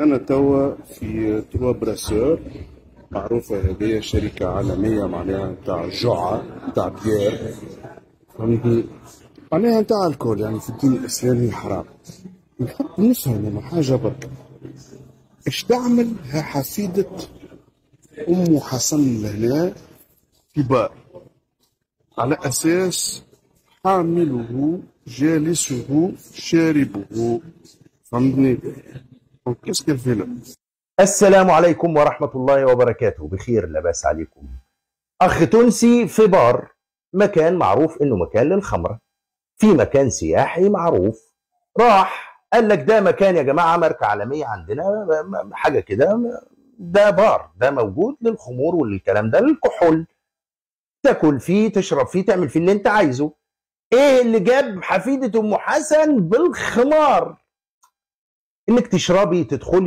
أنا توا في تروا براسور، معروفة هذه شركة عالمية معناها نتاع جعة نتاع بيير، فهمتني؟ معناها نتاع الكل، يعني في الدين الإسلامي حرام. نحب نفهم أنا حاجة برك، إيش تعمل ها حفيدة أم حسن لهنا في بار، على أساس حامله جالسه شاربه، فهمتني؟ دونك كيس كالفيلم. السلام عليكم ورحمة الله وبركاته. بخير، لا بأس عليكم. أخ تونسي في بار، مكان معروف إنه مكان للخمرة، في مكان سياحي معروف. راح قال لك ده مكان يا جماعة ماركة عالمية عندنا، حاجة كده، ده بار، ده موجود للخمور والكلام ده، للكحول، تاكل فيه تشرب فيه تعمل فيه اللي انت عايزه. ايه اللي جاب حفيدة ام حسن بالخمار؟ انك تشربي تدخلي